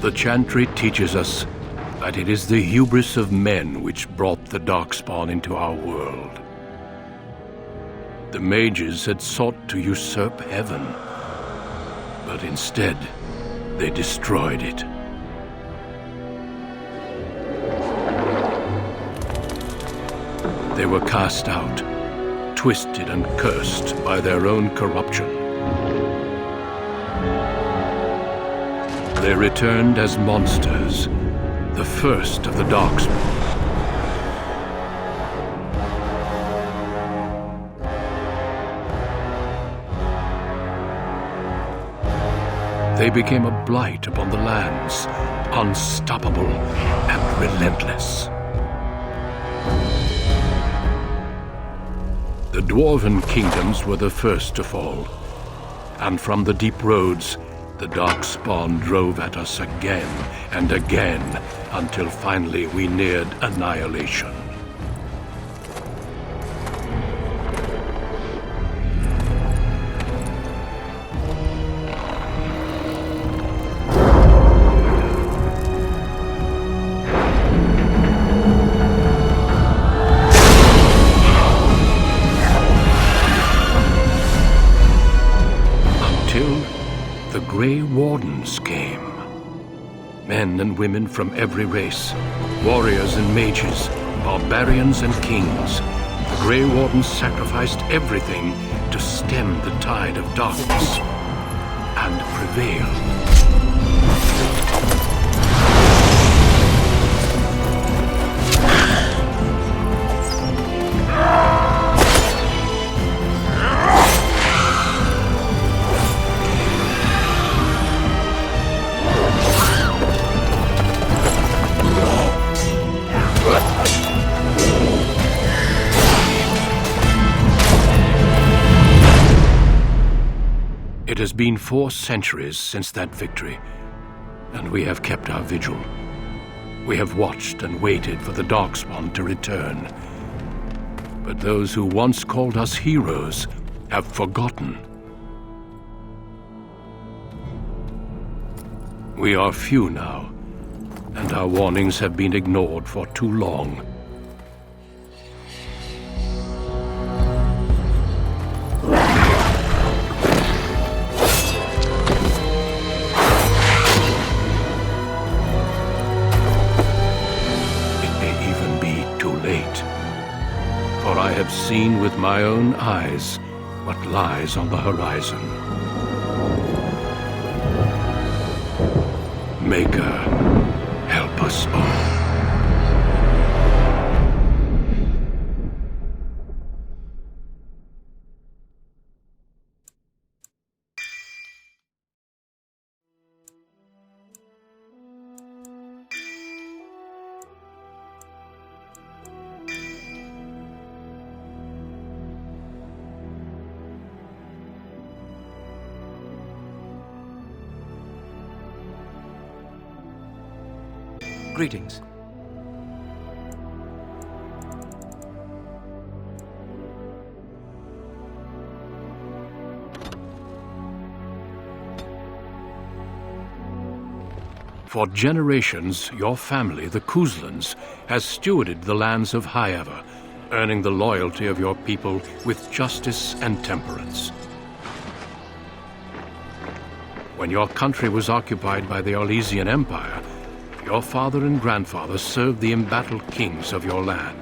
The chantry teaches us that it is the hubris of men which brought the Darkspawn into our world. The mages had sought to usurp heaven, but instead they destroyed it. They were cast out, twisted and cursed by their own corruption. They returned as monsters, the first of the Darkspawn. They became a blight upon the lands, unstoppable and relentless. The dwarven kingdoms were the first to fall, and from the deep roads, the Darkspawn drove at us again and again, until finally we neared annihilation. The Grey Wardens came. Men and women from every race, warriors and mages, barbarians and kings. The Grey Wardens sacrificed everything to stem the tide of darkness and prevailed. It has been 4 centuries since that victory, and we have kept our vigil. We have watched and waited for the Darkspawn to return. But those who once called us heroes have forgotten. We are few now, and our warnings have been ignored for too long. For I have seen with my own eyes what lies on the horizon. Maker, help us all. Greetings. For generations, your family, the Kuzlans, has stewarded the lands of Highever, earning the loyalty of your people with justice and temperance. When your country was occupied by the Orlesian Empire, your father and grandfather served the embattled kings of your land.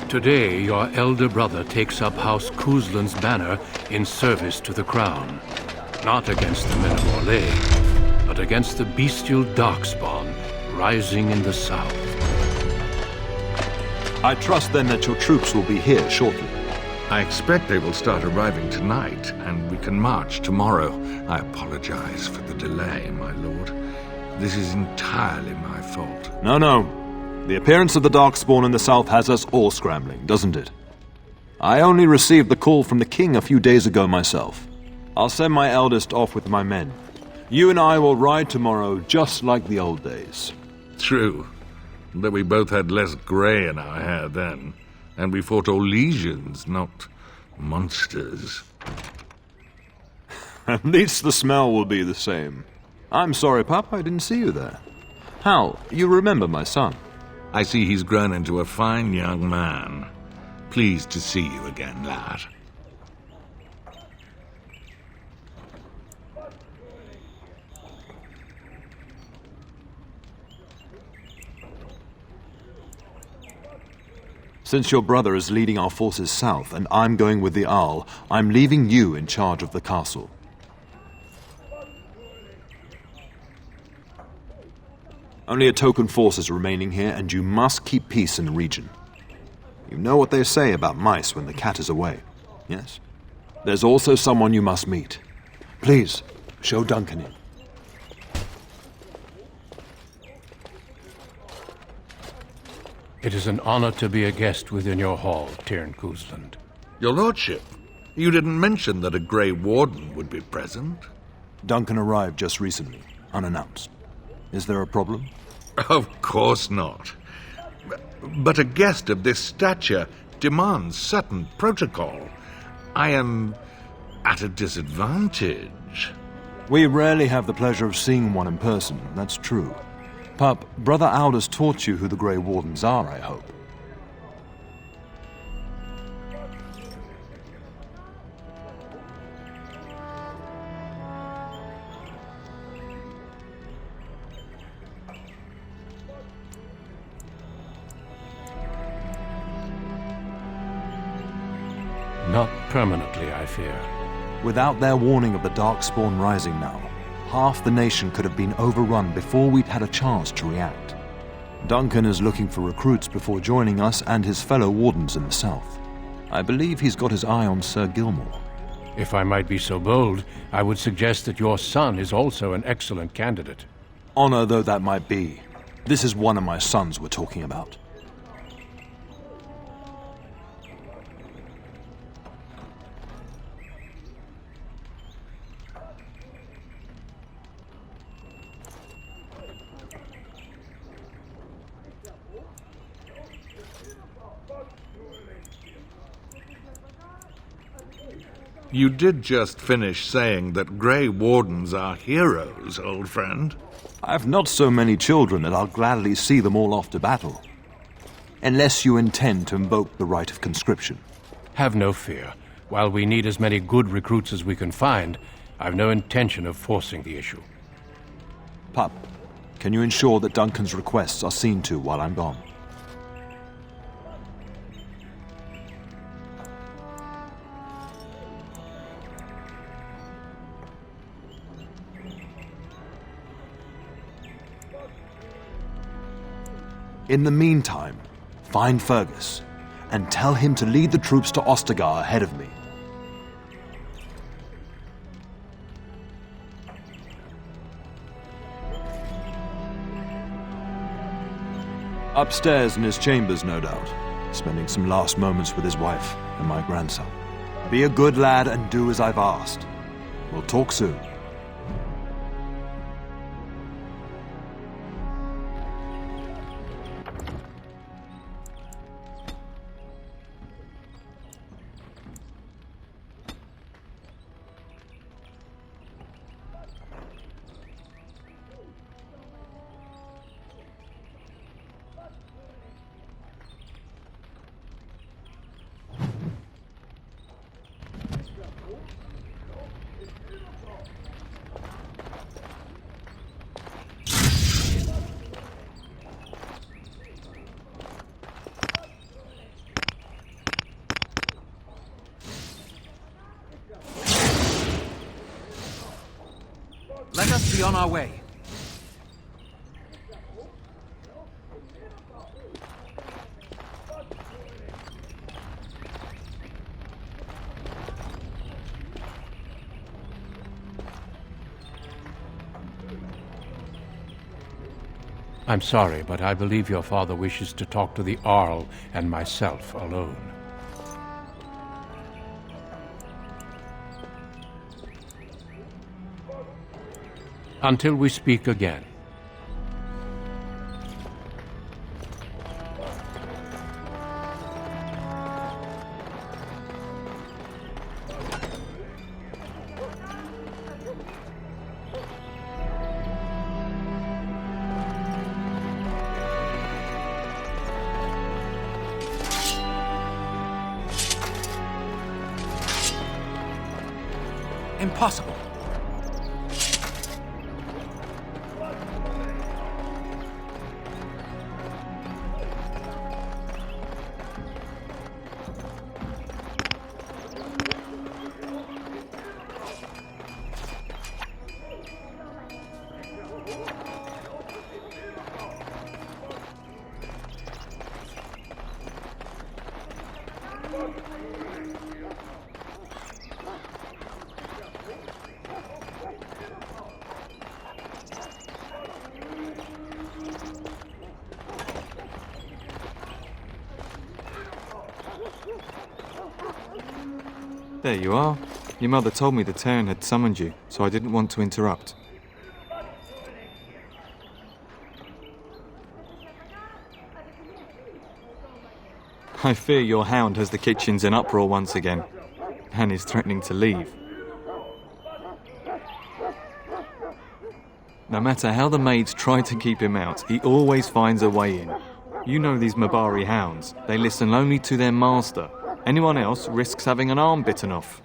Today, your elder brother takes up House Kuzlan's banner in service to the crown, not against the men of Orlais, but against the bestial Darkspawn rising in the south. I trust then that your troops will be here shortly. I expect they will start arriving tonight, and we can march tomorrow. I apologize for the delay, my lord. This is entirely my fault. No. The appearance of the Darkspawn in the south has us all scrambling, doesn't it? I only received the call from the king a few days ago myself. I'll send my eldest off with my men. You and I will ride tomorrow just like the old days. True, but we both had less grey in our hair then, and we fought Orlesians, not monsters. At least the smell will be the same. I'm sorry, Pup, I didn't see you there. Hal, you remember my son? I see he's grown into a fine young man. Pleased to see you again, lad. Since your brother is leading our forces south and I'm going with the Arl, I'm leaving you in charge of the castle. Only a token force is remaining here, and you must keep peace in the region. You know what they say about mice when the cat is away, yes? There's also someone you must meet. Please, show Duncan in. It is an honor to be a guest within your hall, Tyrn Cousland. Your lordship, you didn't mention that a Grey Warden would be present. Duncan arrived just recently, unannounced. Is there a problem? Of course not. But a guest of this stature demands certain protocol. I am at a disadvantage. We rarely have the pleasure of seeing one in person, that's true. Pup, Brother Aldous taught you who the Grey Wardens are, I hope. Not permanently, I fear. Without their warning of the Darkspawn rising now, half the nation could have been overrun before we'd had a chance to react. Duncan is looking for recruits before joining us and his fellow wardens in the south. I believe he's got his eye on Sir Gilmore. If I might be so bold, I would suggest that your son is also an excellent candidate. Honor though that might be, this is one of my sons we're talking about. You did just finish saying that Grey Wardens are heroes, old friend. I've not so many children that I'll gladly see them all off to battle. Unless you intend to invoke the right of conscription. Have no fear. While we need as many good recruits as we can find, I've no intention of forcing the issue. Pup, can you ensure that Duncan's requests are seen to while I'm gone? In the meantime, find Fergus and tell him to lead the troops to Ostagar ahead of me. Upstairs in his chambers, no doubt, spending some last moments with his wife and my grandson. Be a good lad and do as I've asked. We'll talk soon. Let us be on our way. I'm sorry, but I believe your father wishes to talk to the Arl and myself alone. Until we speak again. Impossible. There you are. Your mother told me the Terran had summoned you, so I didn't want to interrupt. I fear your hound has the kitchens in uproar once again, and is threatening to leave. No matter how the maids try to keep him out, he always finds a way in. You know these Mabari hounds. They listen only to their master. Anyone else risks having an arm bitten off.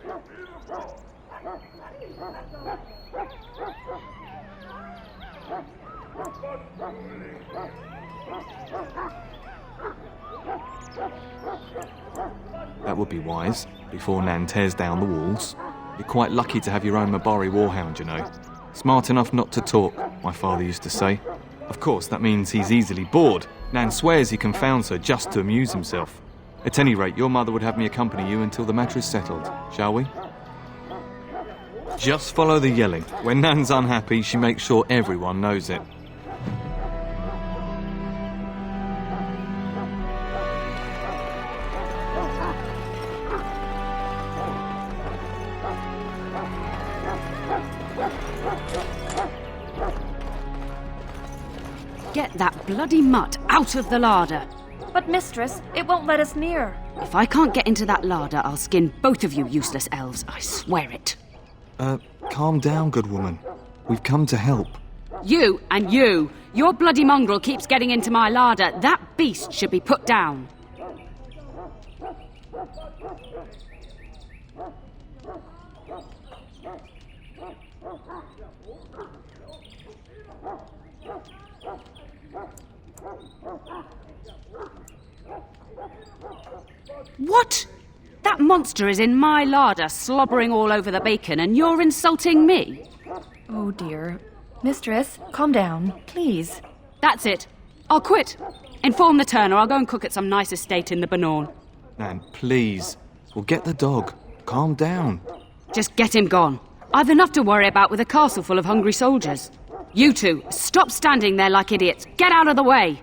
That would be wise, before Nan tears down the walls. You're quite lucky to have your own Mabari warhound, you know. Smart enough not to talk, my father used to say. Of course, that means he's easily bored. Nan swears he confounds her just to amuse himself. At any rate, your mother would have me accompany you until the matter is settled, shall we? Just follow the yelling. When Nan's unhappy, she makes sure everyone knows it. Get that bloody mutt out of the larder. But mistress, it won't let us near. If I can't get into that larder, I'll skin both of you useless elves, I swear it. Calm down, good woman. We've come to help. You and you! Your bloody mongrel keeps getting into my larder. That beast should be put down. What? That monster is in my larder, slobbering all over the bacon, and you're insulting me? Oh dear. Mistress, calm down, please. That's it. I'll quit. Inform the turner. I'll go and cook at some nice estate in the Banorn. Nan, please. We'll get the dog. Calm down. Just get him gone. I've enough to worry about with a castle full of hungry soldiers. You two, stop standing there like idiots. Get out of the way.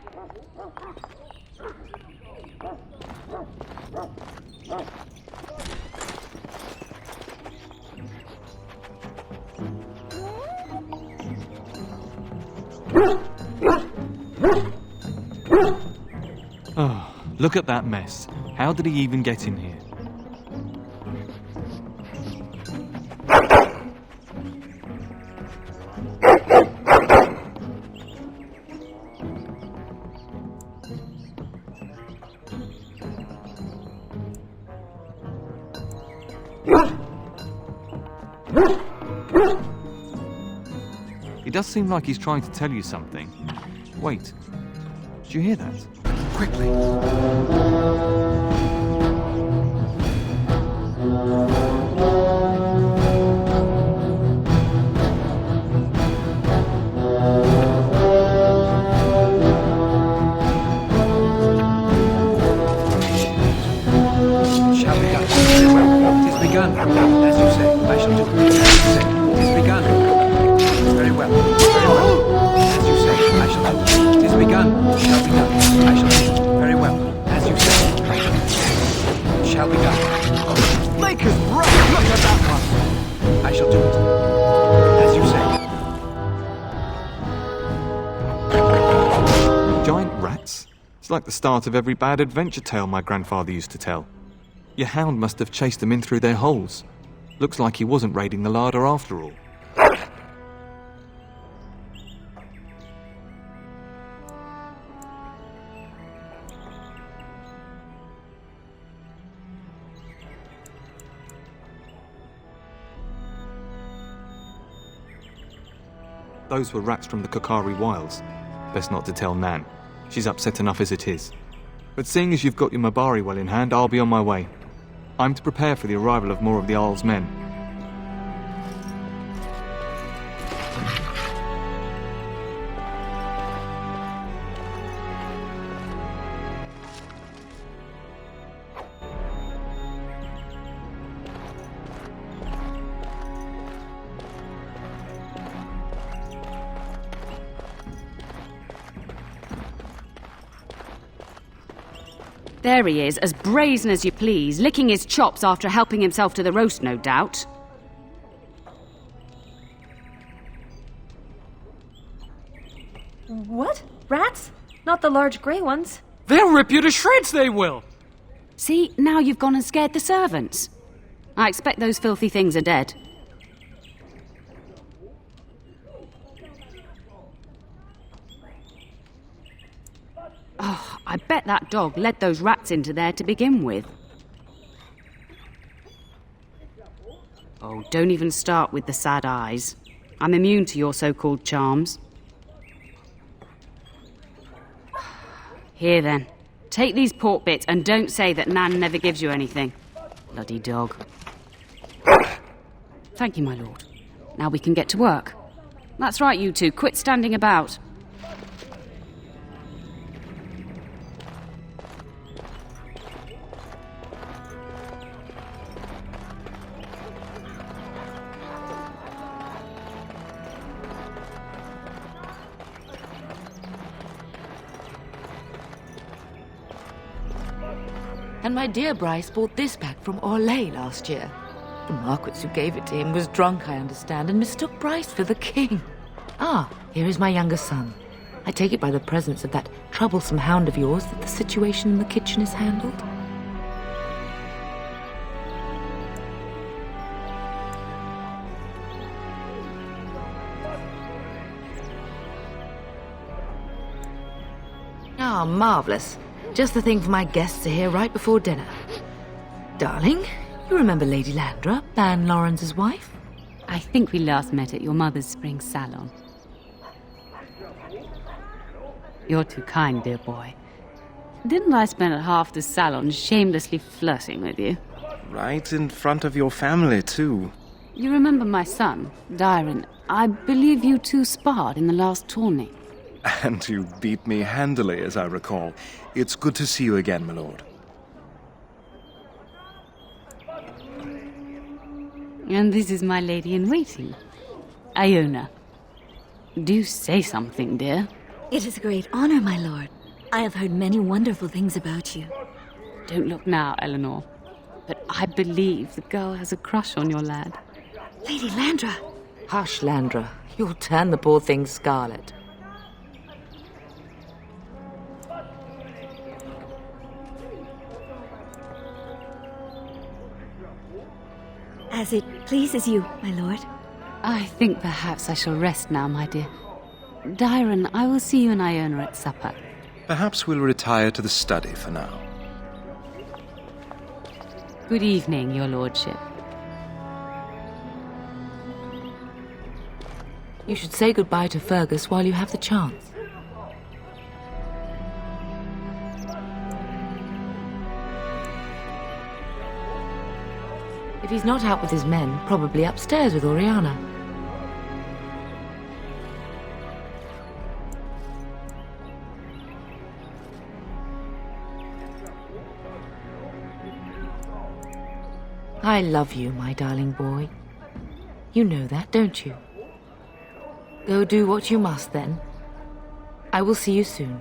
Oh, look at that mess. How did he even get in here? It does seem like he's trying to tell you something. Wait, did you hear that? Quickly. Shall be done. Very well. It is begun. As you say, I shall do it. As you say, it is begun. Very well. Very well. As you say, I shall do it. It is begun. Shall be done. I shall do it. Very well. As you say, I shall do it. It shall be done. Maker's breath! Look at that one! I shall do it. As you say. Giant rats? It's like the start of every bad adventure tale my grandfather used to tell. Your hound must have chased them in through their holes. Looks like he wasn't raiding the larder after all. Those were rats from the Kokari Wilds. Best not to tell Nan. She's upset enough as it is. But seeing as you've got your Mabari well in hand, I'll be on my way. I'm to prepare for the arrival of more of the Isle's men. There he is, as brazen as you please, licking his chops after helping himself to the roast, no doubt. What? Rats? Not the large grey ones. They'll rip you to shreds, they will! See, now you've gone and scared the servants. I expect those filthy things are dead. Oh, I bet that dog led those rats into there to begin with. Oh, don't even start with the sad eyes. I'm immune to your so-called charms. Here then, take these pork bits and don't say that Nan never gives you anything. Bloody dog. Thank you, my lord. Now we can get to work. That's right, you two. Quit standing about. And my dear Bryce bought this back from Orlais last year. The Marquis who gave it to him was drunk, I understand, and mistook Bryce for the king. Ah, here is my younger son. I take it by the presence of that troublesome hound of yours that the situation in the kitchen is handled. Ah, marvellous. Just the thing for my guests to hear right before dinner. Darling, you remember Lady Landra, Ban Lawrence's wife? I think we last met at your mother's spring salon. You're too kind, dear boy. Didn't I spend half the salon shamelessly flirting with you? Right in front of your family, too. You remember my son, Dyron. I believe you two sparred in the last tourney. And you beat me handily, as I recall. It's good to see you again, my lord. And this is my lady-in-waiting, Iona. Do say something, dear. It is a great honor, my lord. I have heard many wonderful things about you. Don't look now, Eleanor. But I believe the girl has a crush on your lad. Lady Landra! Hush, Landra. You'll turn the poor thing scarlet. As it pleases you, my lord. I think perhaps I shall rest now, my dear. Dyron, I will see you and Iona at supper. Perhaps we'll retire to the study for now. Good evening, your lordship. You should say goodbye to Fergus while you have the chance. If he's not out with his men, probably upstairs with Oriana. I love you, my darling boy. You know that, don't you? Go do what you must, then. I will see you soon.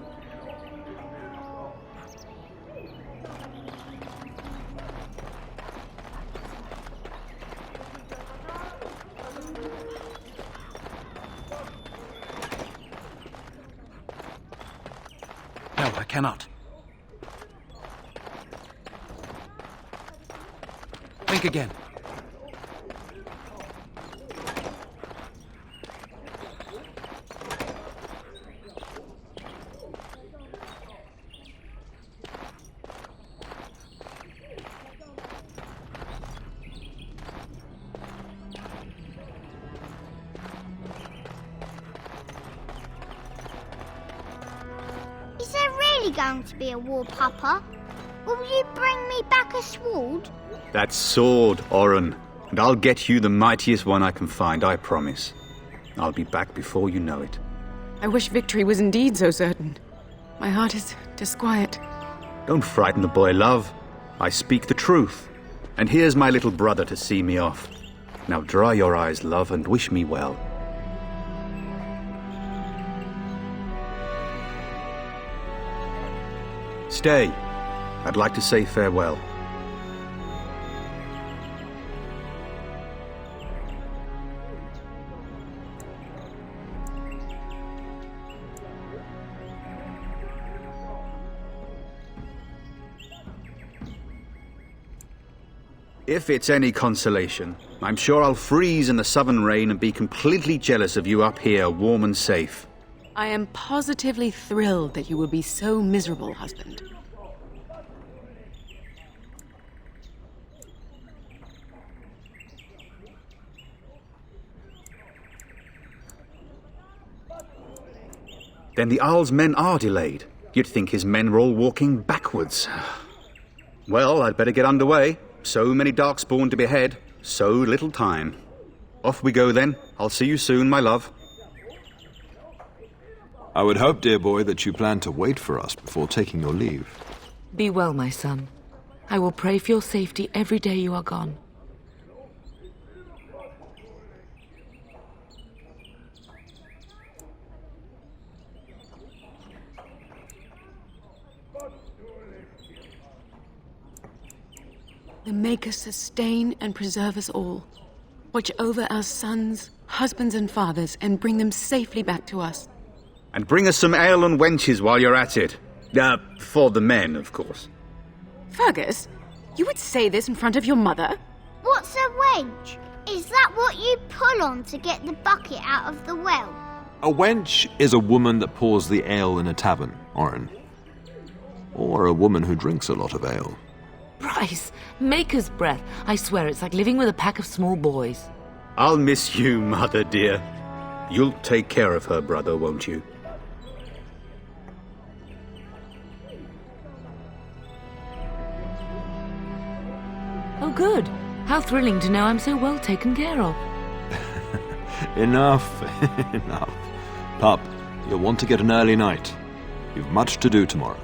No, I cannot. Think again. really going to be a war, Papa. Will you bring me back a sword? That sword, Oren, and I'll get you the mightiest one I can find, I promise. I'll be back before you know it. I wish victory was indeed so certain. My heart is disquiet. Don't frighten the boy, love. I speak the truth. And here's my little brother to see me off. Now dry your eyes, love, and wish me well. Stay. I'd like to say farewell. If it's any consolation, I'm sure I'll freeze in the southern rain and be completely jealous of you up here, warm and safe. I am positively thrilled that you will be so miserable, husband. Then the Owl's men are delayed. You'd think his men were all walking backwards. Well, I'd better get underway. So many Darkspawn to behead, so little time. Off we go then. I'll see you soon, my love. I would hope, dear boy, that you plan to wait for us before taking your leave. Be well, my son. I will pray for your safety every day you are gone. The Maker sustain and preserve us all. Watch over our sons, husbands and fathers, and bring them safely back to us. And bring us some ale and wenches while you're at it. For the men, of course. Fergus, you would say this in front of your mother? What's a wench? Is that what you pull on to get the bucket out of the well? A wench is a woman that pours the ale in a tavern, Oren. Or a woman who drinks a lot of ale. Bryce, Maker's breath. I swear it's like living with a pack of small boys. I'll miss you, mother dear. You'll take care of her, brother, won't you? Oh, good. How thrilling to know I'm so well taken care of. Enough, enough. Pup, you'll want to get an early night. You've much to do tomorrow.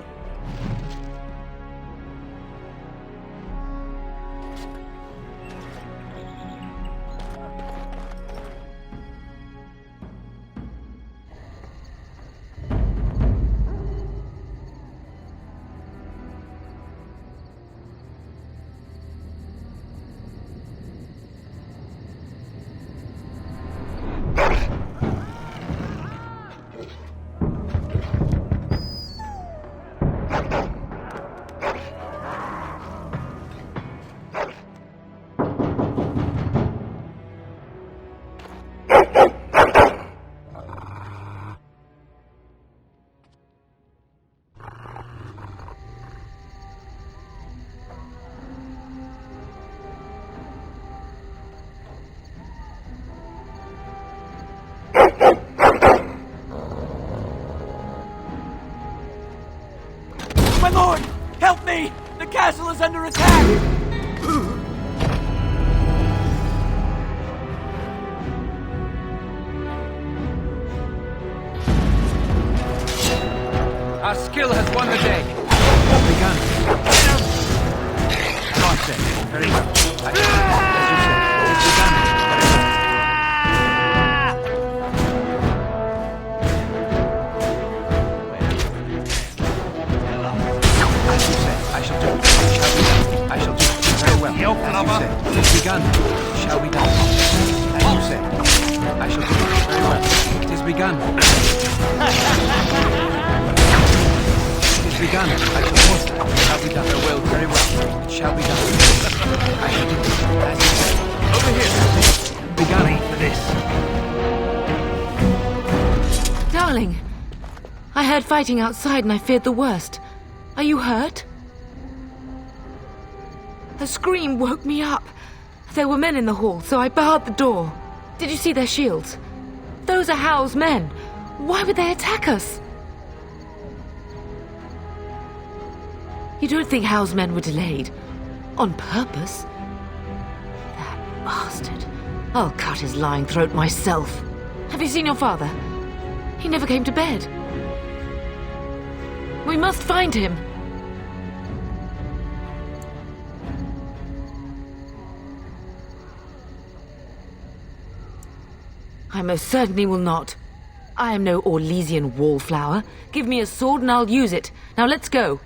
My lord! Help me! The castle is under attack! Our skill has won the day. Begun. God said, very well. As you said, it's begun. As you said, I shall do it. I shall do it. Very well. As you said, it's begun. It shall be done. As you said, I shall do it. Very well. It is begun. Begun. I shall force it. It shall be done. Very well. Very well. It shall be done. I shall do it. As you said. Over here. Begun. For this. Darling, I heard fighting outside and I feared the worst. Are you hurt? A scream woke me up. There were men in the hall, so I barred the door. Did you see their shields? Those are Howl's men. Why would they attack us? don't think Howe's men were delayed? On purpose? That bastard. I'll cut his lying throat myself. Have you seen your father? He never came to bed. We must find him. I most certainly will not. I am no Orlesian wallflower. Give me a sword and I'll use it. Now let's go.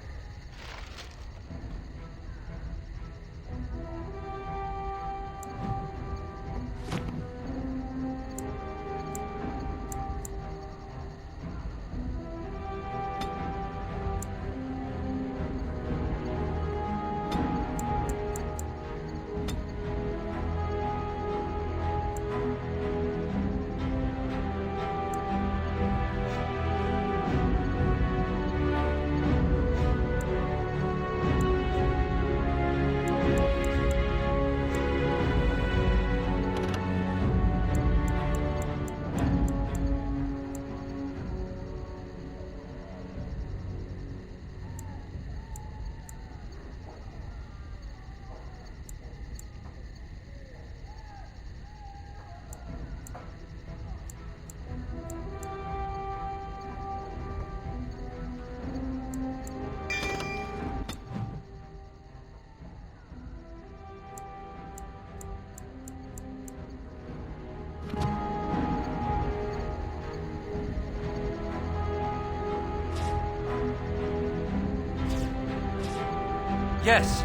Yes.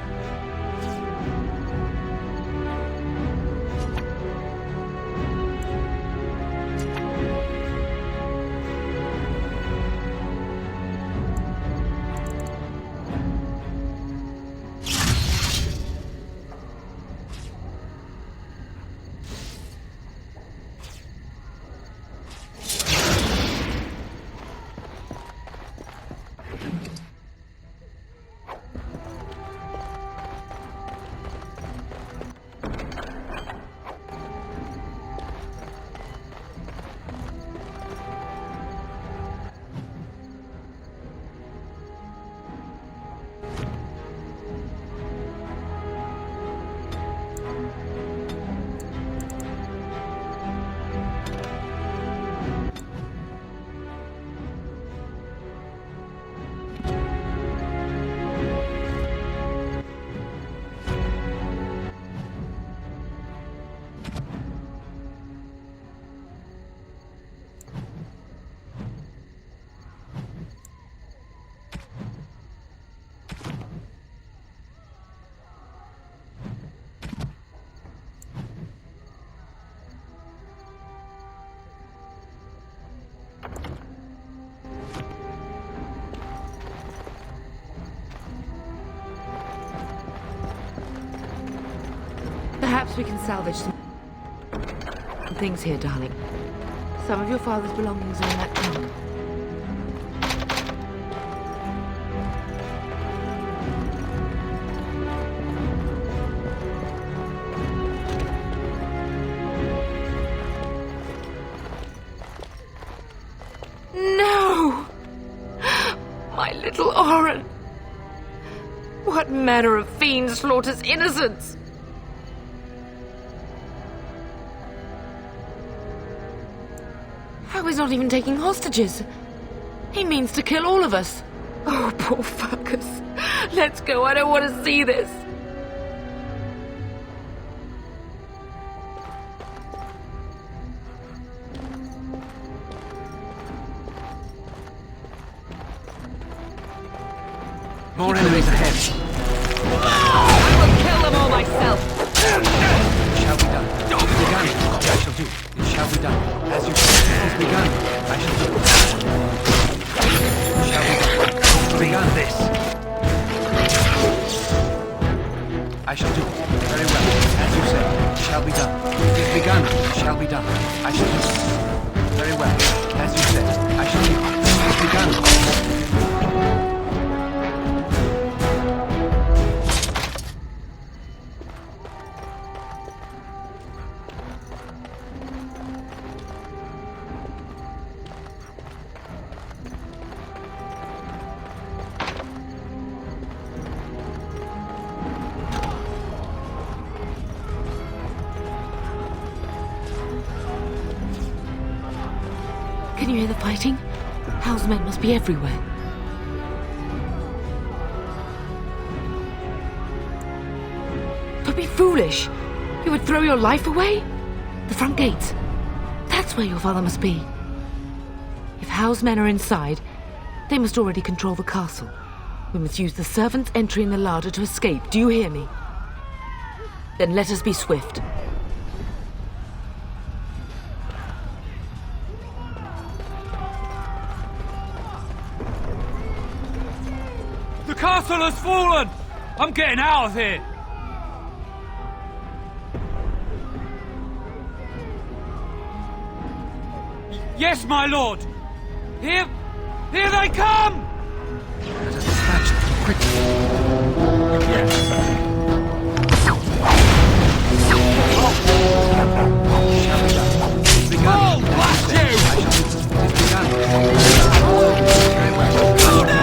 Perhaps we can salvage some things here, darling. Some of your father's belongings are in that car. No! My little Oren! What manner of fiend slaughters innocents? How he's not even taking hostages. He means to kill all of us. Oh, poor fuckers. Let's go, I don't want to see this. More enemies ahead. I will kill them all myself. It shall be done. It is begun. I shall do. It shall be done. As you say, it is begun. I shall do. It shall be done. It is begun. This. I shall do. Very well. As you say, it shall be done. It is begun. It shall be done. I shall do. Very well. As you say, I shall do. It is begun. Can you hear the fighting? Hal's men must be everywhere. Don't be foolish. You would throw your life away? The front gates. That's where your father must be. If Hal's men are inside, they must already control the castle. We must use the servants' entry in the larder to escape. Do you hear me? Then let us be swift. The castle has fallen! I'm getting out of here! Yes, my lord! Here they come! Let us dispatch them quickly. Yes. It's begun. Oh, blast you! It's begun. Very well. Oh, no!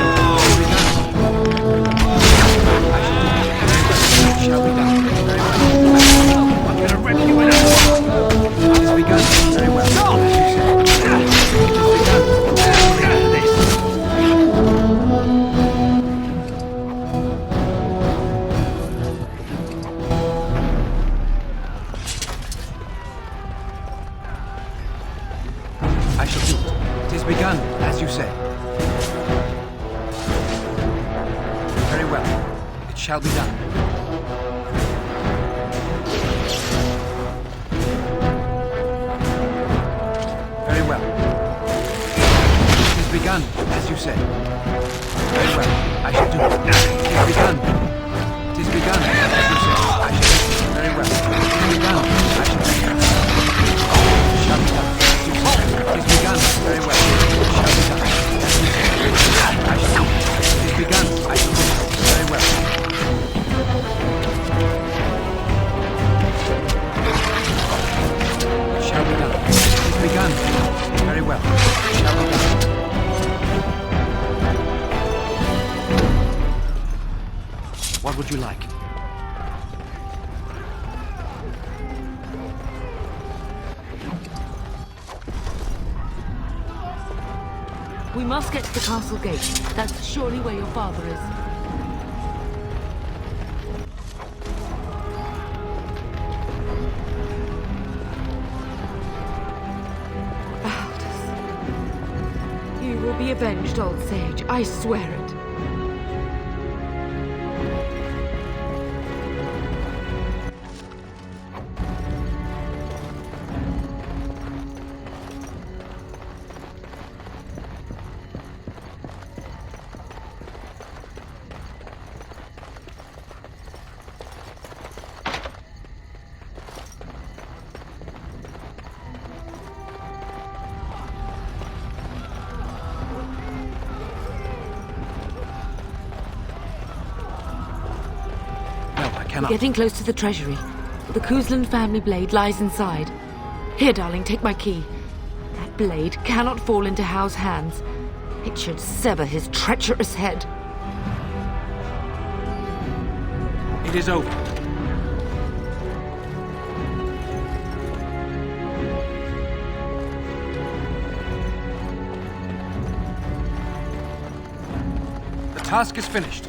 It shall be done. Very well. I'm going to rip you in half. It has begun. Very well. As you said. It has begun. I shall do it. It is begun, as you say. Very well. It shall be done. Very well. It is begun, as you say. Very well. I shall do it. It is begun. It is begun, as you say. I shall do it. Very well. It is begun. I shall do it. It shall be done. As you say. It is begun. Very well. It shall be done. As you say. I shall do it. It is begun. I shall do it. Very well. It shall be done. It is begun. Very well. It shall be done. What would you like? We must get to the castle gate. That's surely where your father is. Aldous. You will be avenged, old sage. I swear it. We're getting close to the treasury. The Cousland family blade lies inside. Here, darling, take my key. That blade cannot fall into Hal's hands. It should sever his treacherous head. It is over. The task is finished.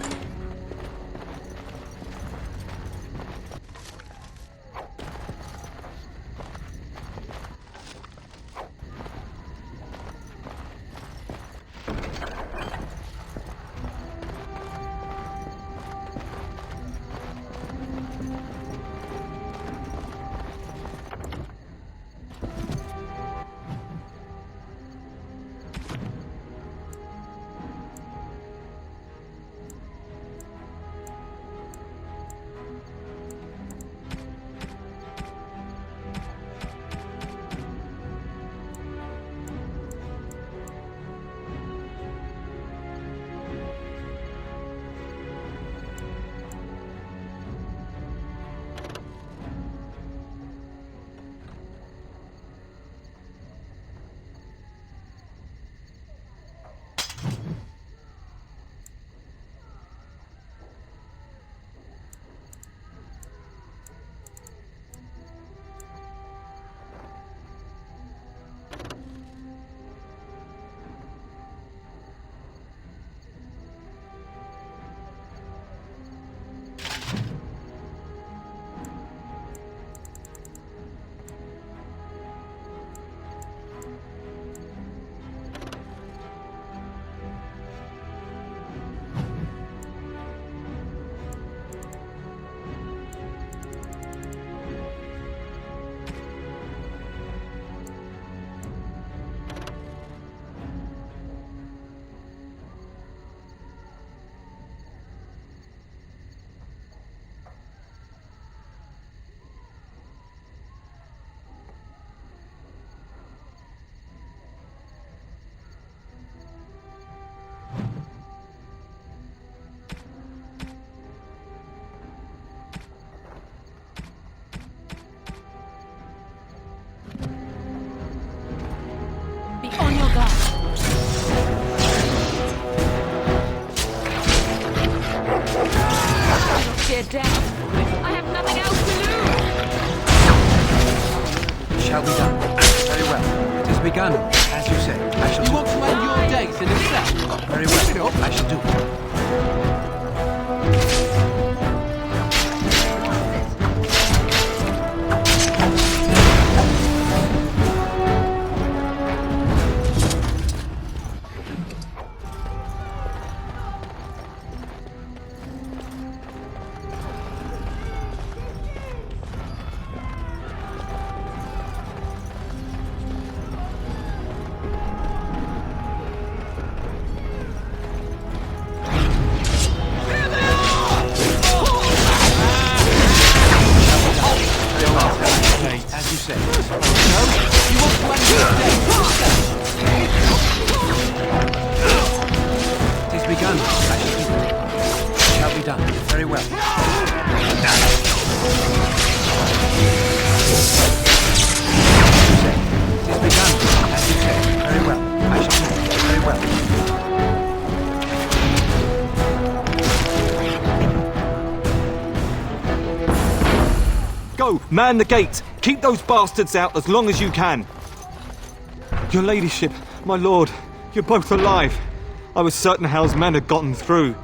dear dad. I have nothing else to lose. Shall be done. Very well. It has begun. As you say, I shall do. You want to end your days in a cell? Very well. I shall do it. As you say. No? You want to end your days in a cell? It is begun. I shall do it. It shall be done. Very well. It is begun. As you say. Very well. I shall do it. Very well. Go! Man the gate! Keep those bastards out as long as you can! Your ladyship, my lord, you're both alive. I was certain Hal's men had gotten through.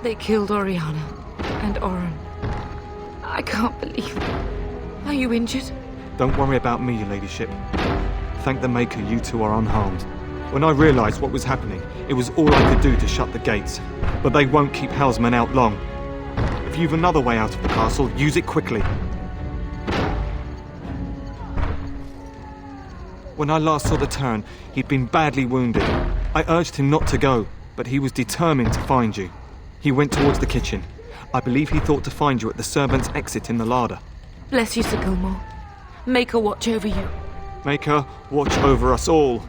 They killed Oriana and Oren. I can't believe it. Are you injured? Don't worry about me, your ladyship. Thank the Maker you two are unharmed. When I realised what was happening, it was all I could do to shut the gates. But they won't keep Hal's men out long. If you've another way out of the castle, use it quickly. When I last saw the Turn, he'd been badly wounded. I urged him not to go, but he was determined to find you. He went towards the kitchen. I believe he thought to find you at the servants' exit in the larder. Bless you, Sir Gilmore. Make her watch over you. Make her watch over us all.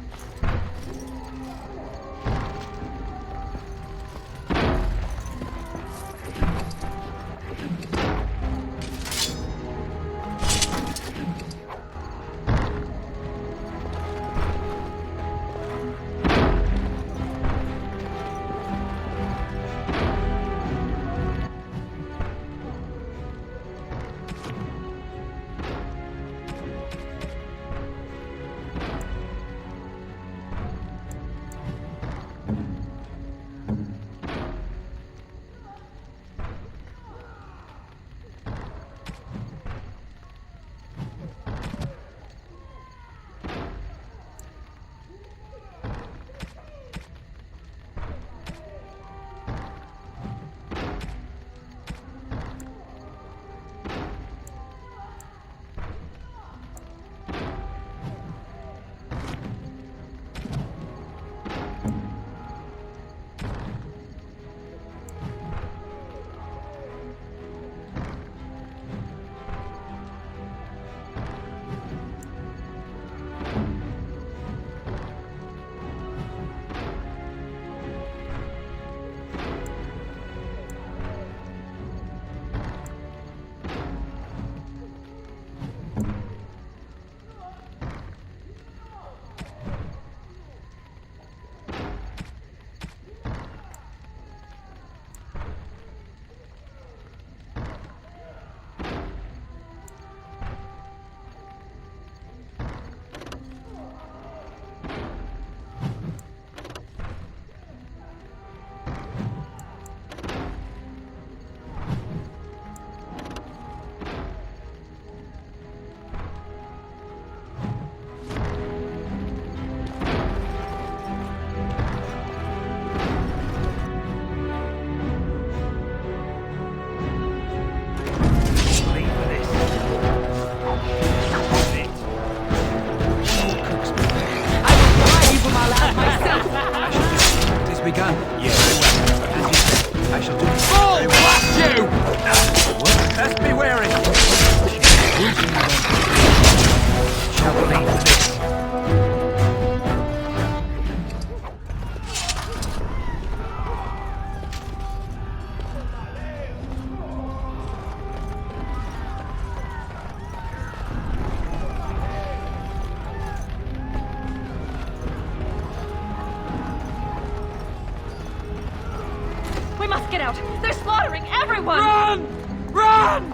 Get out! They're slaughtering everyone! Run! Run!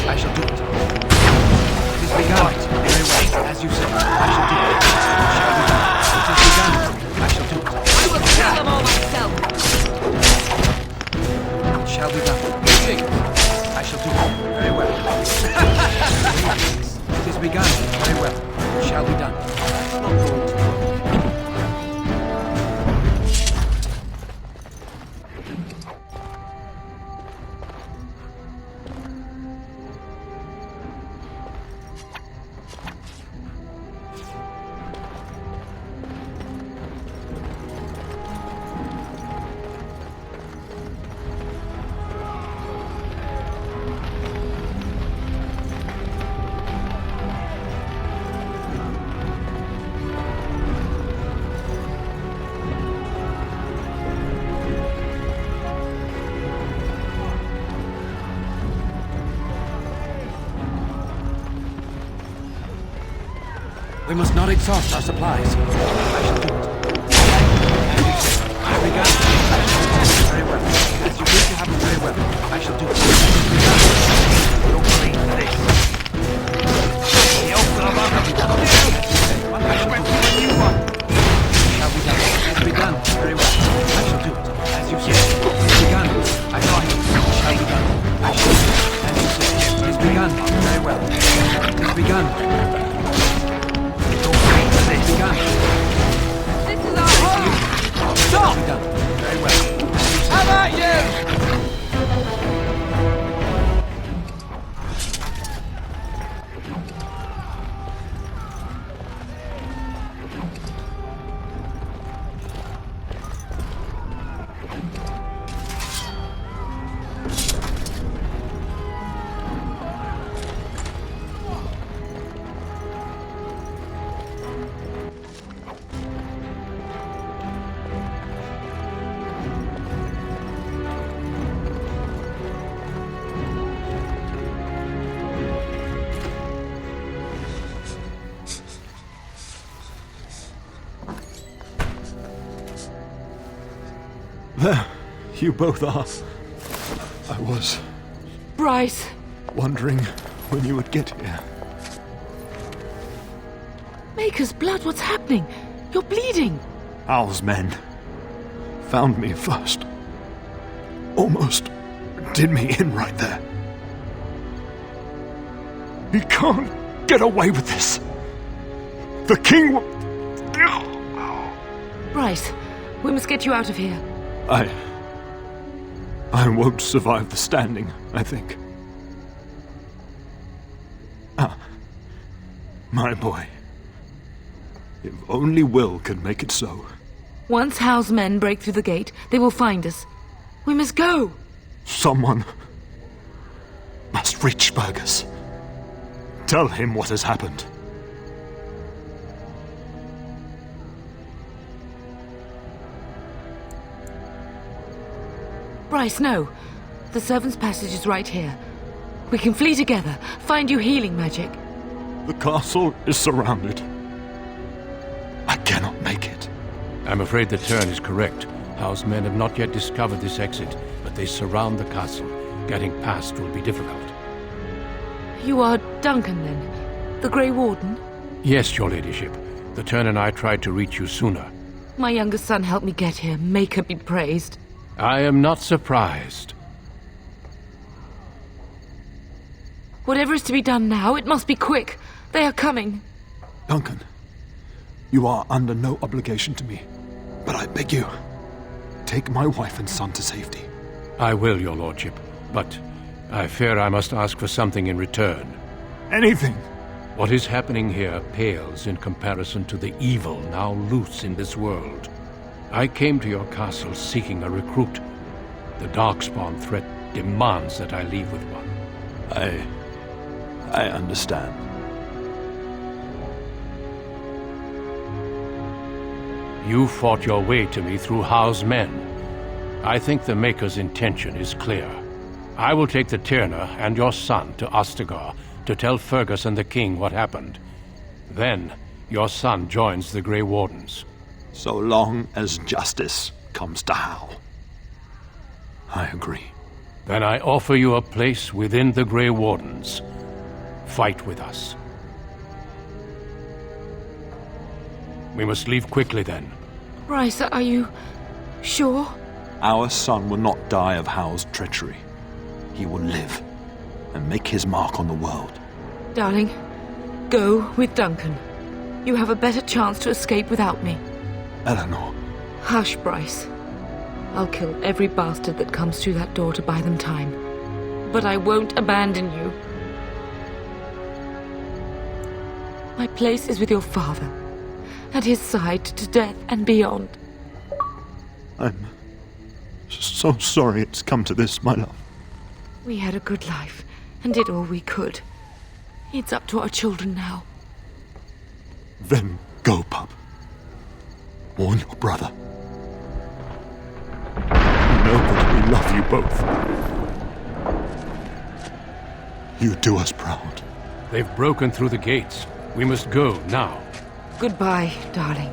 I shall do it. It is begun. Very well. As you say, I shall do it. It shall be done. It is begun. I shall do it. I will kill them all myself. It shall be done. I shall do it. Very well. It is begun. Very well. It shall be done. We must not exhaust our supplies. I shall do it. As you say, it is begun. I shall do it. Very well. As you wish to happen, very well. I shall do it. It is begun. Don't worry for this. I shall be done. It is begun. Very well. I shall do it. As you say, it is begun. I shall do it. It shall be done. I shall do it. As you say, it is begun. Very well. It is begun. Begun. This is our home! Stop! Done. Very well. How about you? There, you both are. I was Bryce! wondering when you would get here. Maker's blood, what's happening? You're bleeding! Al's men found me first. Almost did me in right there. He can't get away with this. The king will... Bryce, we must get you out of here. I won't survive the standing, I think. My boy. If only Will can make it so. Once Hal's men break through the gate, they will find us. We must go! Someone must reach Burgess. Tell him what has happened. Bryce, no. The servants' passage is right here. We can flee together, find you healing magic. The castle is surrounded. I cannot make it. I'm afraid the turn is correct. House men have not yet discovered this exit, but they surround the castle. Getting past will be difficult. You are Duncan, then? The Grey Warden? Yes, your ladyship. The turn and I tried to reach you sooner. My youngest son helped me get here. Maker be praised. I am not surprised. Whatever is to be done now, it must be quick. They are coming. Duncan, you are under no obligation to me, but I beg you, take my wife and son to safety. I will, your lordship, but I fear I must ask for something in return. Anything! What is happening here pales in comparison to the evil now loose in this world. I came to your castle seeking a recruit. The Darkspawn threat demands that I leave with one. I understand. You fought your way to me through Howe's men. I think the Maker's intention is clear. I will take the Tyrna and your son to Ostagar to tell Fergus and the king what happened. Then, your son joins the Grey Wardens. So long as justice comes to Howe. I agree. Then I offer you a place within the Grey Wardens. Fight with us. We must leave quickly then. Bryce, are you sure? Our son will not die of Howe's treachery. He will live and make his mark on the world. Darling, go with Duncan. You have a better chance to escape without me. Eleanor. Hush, Bryce. I'll kill every bastard that comes through that door to buy them time. But I won't abandon you. My place is with your father. At his side to death and beyond. I'm so sorry it's come to this, my love. We had a good life and did all we could. It's up to our children now. Then go, pup. Warn your brother. You know that we love you both. You do us proud. They've broken through the gates. We must go now. Goodbye, darling.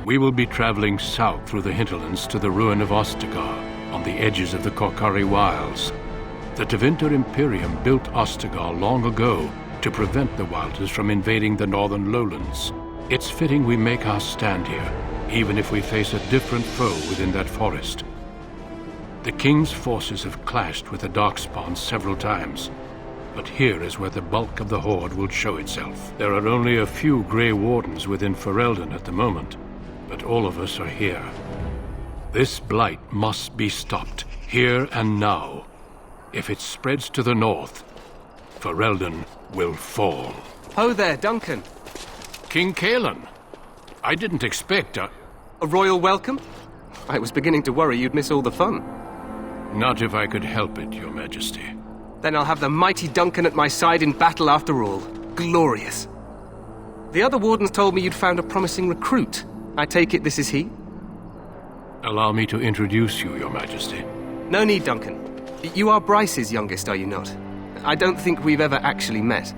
We will be traveling south through the hinterlands to the ruin of Ostagar, on the edges of the Korkari Wilds. The Tevinter Imperium built Ostagar long ago to prevent the Wilders from invading the northern lowlands. It's fitting we make our stand here, even if we face a different foe within that forest. The King's forces have clashed with the Darkspawn several times, but here is where the bulk of the Horde will show itself. There are only a few Grey Wardens within Ferelden at the moment, but all of us are here. This blight must be stopped, here and now. If it spreads to the north, Ferelden will fall. Ho there, Duncan. King Kaelan. I didn't expect a royal welcome? I was beginning to worry you'd miss all the fun. Not if I could help it, Your Majesty. Then I'll have the mighty Duncan at my side in battle after all. Glorious. The other wardens told me you'd found a promising recruit. I take it this is he? Allow me to introduce you, Your Majesty. No need, Duncan. You are Bryce's youngest, are you not? I don't think we've ever actually met.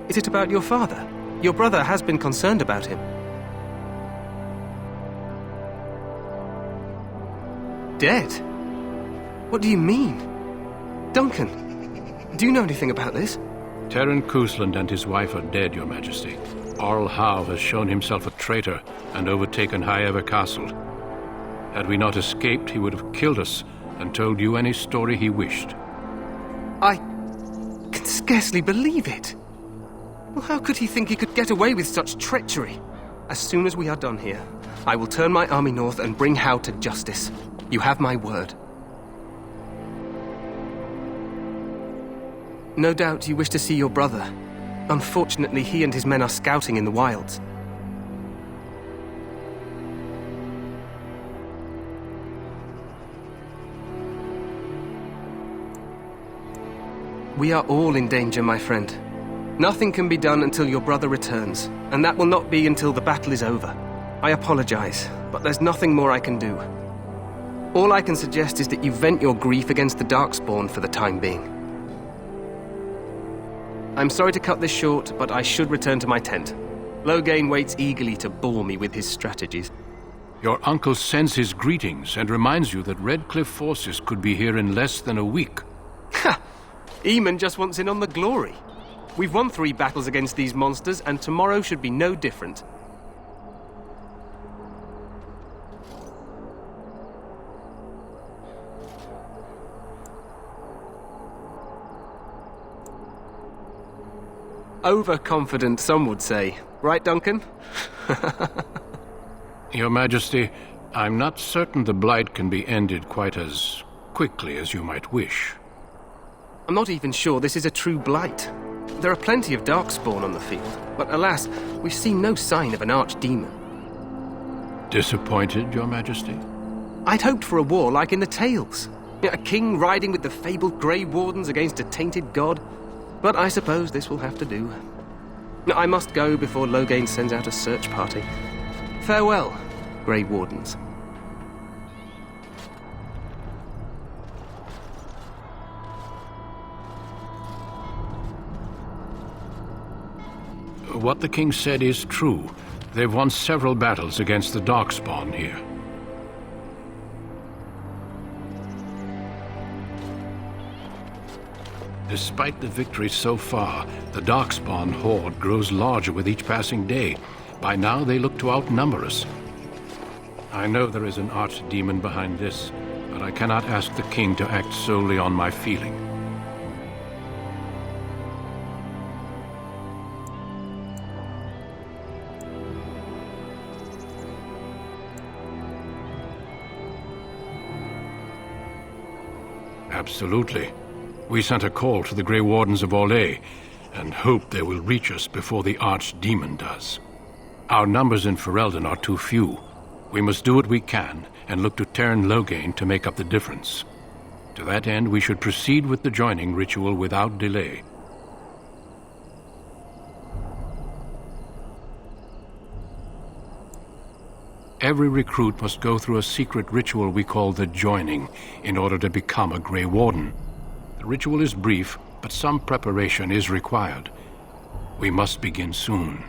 Is it about your father? Your brother has been concerned about him. Dead? What do you mean? Duncan, do you know anything about this? Terran Cousland and his wife are dead, Your Majesty. Arl Howe has shown himself a traitor and overtaken Highever Castle. Had we not escaped, he would have killed us and told you any story he wished. I can scarcely believe it. Well, how could he think he could get away with such treachery? As soon as we are done here, I will turn my army north and bring Howe to justice. You have my word. No doubt you wish to see your brother. Unfortunately, he and his men are scouting in the wilds. We are all in danger, my friend. Nothing can be done until your brother returns, and that will not be until the battle is over. I apologize, but there's nothing more I can do. All I can suggest is that you vent your grief against the Darkspawn for the time being. I'm sorry to cut this short, but I should return to my tent. Loghain waits eagerly to bore me with his strategies. Your uncle sends his greetings and reminds you that Redcliffe forces could be here in less than a week. Ha! Eamon just wants in on the glory. We've won 3 battles against these monsters, and tomorrow should be no different. Overconfident, some would say. Right, Duncan? Your Majesty, I'm not certain the blight can be ended quite as quickly as you might wish. I'm not even sure this is a true blight. There are plenty of darkspawn on the field, but alas, we've seen no sign of an archdemon. Disappointed, Your Majesty? I'd hoped for a war like in the tales. A king riding with the fabled Grey Wardens against a tainted god. But I suppose this will have to do. I must go before Loghain sends out a search party. Farewell, Grey Wardens. What the king said is true. They've won several battles against the Darkspawn here. Despite the victory so far, the Darkspawn horde grows larger with each passing day. By now, they look to outnumber us. I know there is an archdemon behind this, but I cannot ask the king to act solely on my feeling. Absolutely. We sent a call to the Grey Wardens of Orlais, and hope they will reach us before the Archdemon does. Our numbers in Ferelden are too few. We must do what we can, and look to Teyrn Loghain to make up the difference. To that end, we should proceed with the joining ritual without delay. Every recruit must go through a secret ritual we call the joining in order to become a Grey Warden. The ritual is brief, but some preparation is required. We must begin soon.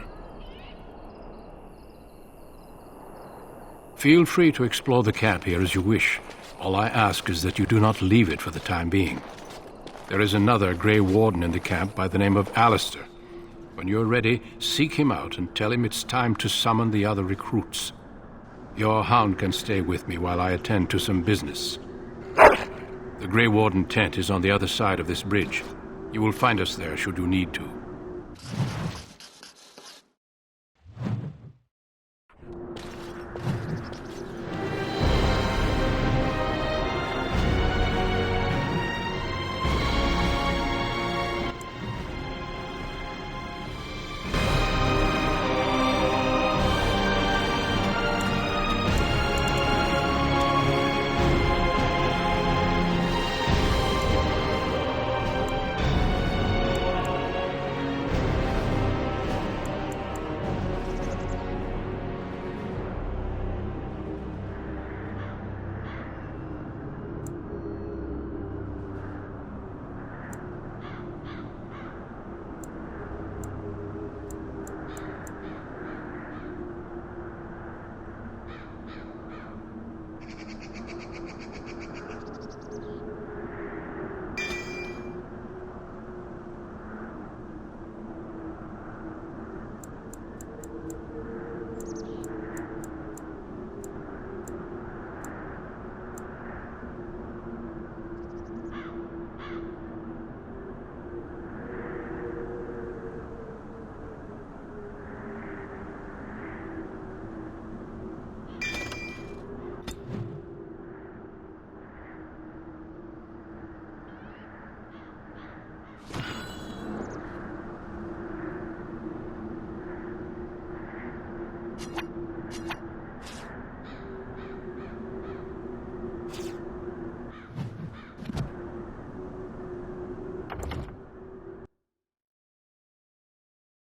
Feel free to explore the camp here as you wish. All I ask is that you do not leave it for the time being. There is another Grey Warden in the camp by the name of Alistair. When you're ready, seek him out and tell him it's time to summon the other recruits. Your hound can stay with me while I attend to some business. The Grey Warden tent is on the other side of this bridge. You will find us there should you need to.